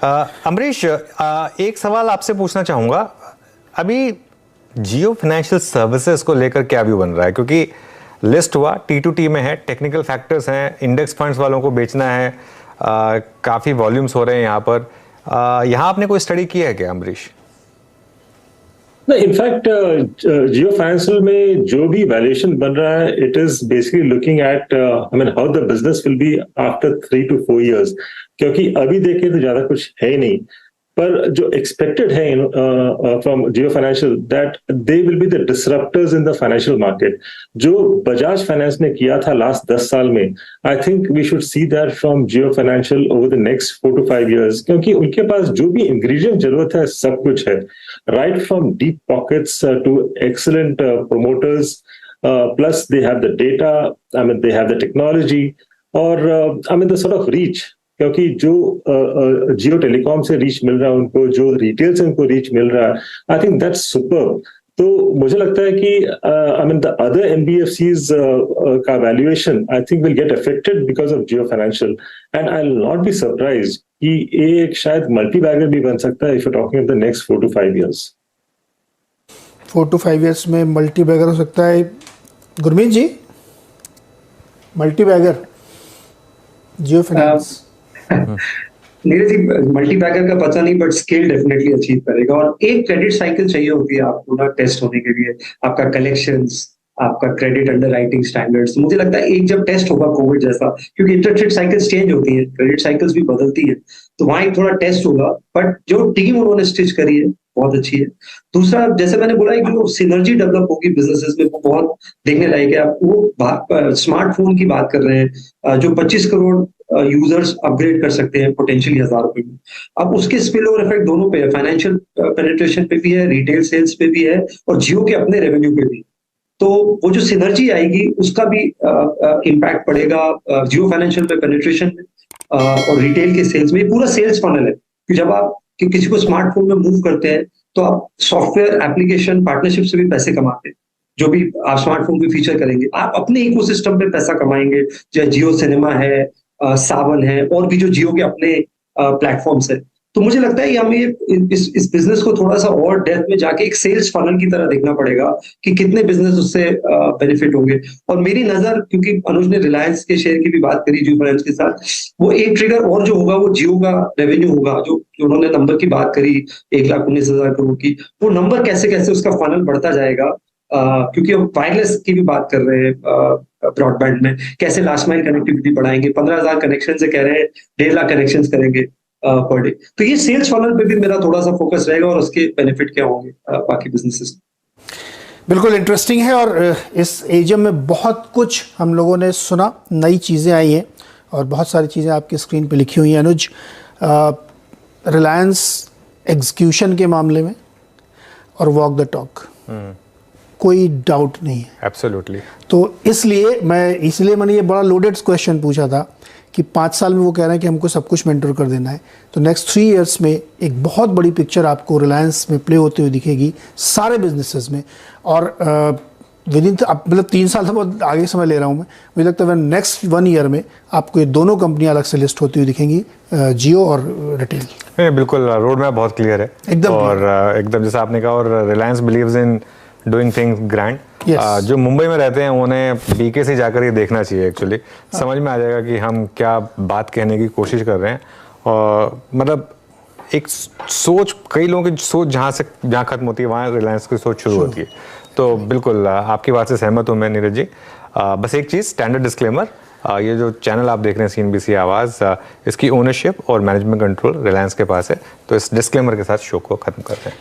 अमरीश, एक सवाल आपसे पूछना चाहूँगा। अभी जियो फाइनेंशियल सर्विसेज को लेकर क्या व्यू बन रहा है? क्योंकि लिस्ट हुआ, T2T में है, टेक्निकल फैक्टर्स हैं, इंडेक्स फंड्स वालों को बेचना है, काफ़ी वॉल्यूम्स हो रहे हैं यहाँ पर। यहाँ आपने कोई स्टडी किया है क्या अमरीश? No, इनफैक्ट जियो फाइनेंशियल में जो भी वैल्यूएशन बन रहा है, it is basically looking at I mean how the business will be after 3 to 4 years, क्योंकि अभी देखें तो ज्यादा कुछ है ही नहीं। पर जो एक्सपेक्टेड है from Jio Financial that they will be the disruptors in the financial market. जो बजाज फाइनेंस ने किया था लास्ट 10 साल में, I think we should see that from Jio Financial over the next 4 to 5 years, क्योंकि उनके पास जो भी इंग्रेडिएंट जरूरत है सब कुछ है, right from deep pockets to excellent promoters, plus they have the data, I mean they have the technology, और I mean the sort of reach, क्योंकि जो जियो टेलीकॉम से रीच मिल रहा है उनको, जो रिटेल से उनको रीच मिल रहा है, आई थिंक दैट्स सुपर्ब। तो मुझे लगता है कि I mean the other NBFCs का valuation I think will get affected because of Jio Financial, and I will not be surprised कि ये एक शायद मल्टी बैगर भी बन सकता है if you talking of the next 4 to 5 years। 4 to 5 years में मल्टी बैगर हो सकता है। गुरमीत जी, मल्टी बैगर जियो finance? Neeraj ji, multi bagger का पता नहीं, बट स्केल डेफिनेटली अचीव करेगा। और एक क्रेडिट साइकिल चाहिए होती है आपको ना टेस्ट होने के लिए, आपका कलेक्शंस, आपका क्रेडिट अंडरराइटिंग स्टैंडर्ड्स। मुझे लगता है एक जब टेस्ट होगा कोविड जैसा, क्योंकि इंटरेस्ट रेट साइकिल्स चेंज होती है, क्रेडिट साइकिल्स भी बदलती है, तो वहां एक थोड़ा टेस्ट होगा। बट जो टीम उन्होंने स्टिच करी है बहुत अच्छी है। दूसरा, जैसे मैंने बोला, जो सिनर्जी डेवलप होगी बिजनेसेस में, वो बहुत देखने लायक है। आप वो स्मार्टफोन की बात कर रहे हैं, जो 25 करोड़ यूजर्स अपग्रेड कर सकते हैं पोटेंशियली 1000 रुपए में। अब उसके स्पिल ओवर इफेक्ट दोनों पे है, फाइनेंशियल पेनिट्रेशन पे भी है, रिटेल सेल्स पे भी है, और जियो के अपने रेवेन्यू पे भी। तो वो जो सिनर्जी आएगी उसका भी इम्पैक्ट पड़ेगा जियो फाइनेंशियल पे पेनिट्रेशन में और रिटेल के सेल्स में। पूरा सेल्स फनल है कि जब आप किसी को स्मार्टफोन में मूव करते हैं तो आप सॉफ्टवेयर एप्लीकेशन पार्टनरशिप से भी पैसे कमाते हैं। जो भी आप स्मार्टफोन पे फीचर करेंगे, आप अपने इकोसिस्टम पे पैसा कमाएंगे, चाहे जियो सिनेमा है, सावन है, और भी जो जियो के अपने प्लेटफॉर्म्स है। तो मुझे लगता है हमें इस बिजनेस को थोड़ा सा और डेप्थ में जाके एक सेल्स फनल की तरह देखना पड़ेगा कि कितने बिजनेस उससे बेनिफिट होंगे। और मेरी नजर, क्योंकि अनुज ने रिलायंस के शेयर की भी बात करी जियो फाइनेंस के साथ, वो एक ट्रिगर और जो होगा वो जियो का रेवेन्यू होगा। जो उन्होंने नंबर की बात करी 1,19,000 करोड़ की, वो नंबर कैसे कैसे उसका फनल बढ़ता जाएगा, क्योंकि हम वायरलेस की भी बात कर रहे हैं ब्रॉडबैंड में, कैसे लास्ट माइल कनेक्टिविटी बढ़ाएंगे। 15,000 कनेक्शन से कह रहे हैं 1.5 लाख कनेक्शन करेंगे पर डे। तो ये सेल्स फनल पे भी मेरा थोड़ा सा फोकस रहेगा, और उसके बेनिफिट क्या होंगे बाकी बिजनेसेस। बिल्कुल इंटरेस्टिंग है, और इस एजीएम में बहुत कुछ हम लोगों ने सुना, नई चीज़ें आई हैं और बहुत सारी चीज़ें आपकी स्क्रीन पे लिखी हुई हैं। अनुज, रिलायंस एग्जीक्यूशन के मामले में और वॉक द टॉक, कोई डाउट नहीं है। एब्सोल्युटली। तो इसलिए मैंने ये बड़ा लोडेड क्वेश्चन पूछा था कि 5 साल में वो कह रहे हैं कि हमको सब कुछ मेंटर कर देना है, तो नेक्स्ट 3 years में एक बहुत बड़ी पिक्चर आपको रिलायंस में प्ले होते हुए दिखेगी सारे बिजनेसेस में। और विद इन मतलब 3 साल से बहुत आगे समय ले रहा हूँ मैं, मुझे लगता है नेक्स्ट 1 year में आपको ये दोनों कंपनियां अलग से लिस्ट होती हुई दिखेंगी, जियो और रिटेल। बिल्कुल, रोड मैप बहुत क्लियर है एकदम, और एकदम जैसा आपने कहा। और Reliance believes in doing things grand. जो मुंबई में रहते हैं उन्हें बीके से जाकर ये देखना चाहिए एक्चुअली, समझ में आ जाएगा कि हम क्या बात कहने की कोशिश कर रहे हैं। और मतलब एक सोच, कई लोगों की सोच जहाँ खत्म होती है वहाँ रिलायंस की सोच शुरू होती है। तो बिल्कुल आपकी बात से सहमत हूँ मैं नीरज जी। बस एक चीज़, स्टैंडर्ड डिस्क्लेमर, ये जो चैनल आप देख रहे हैं CNBC आवाज़, इसकी ओनरशिप और मैनेजमेंट कंट्रोल रिलायंस के पास है। तो इस डिस्क्लेमर के साथ शो को खत्म करते हैं।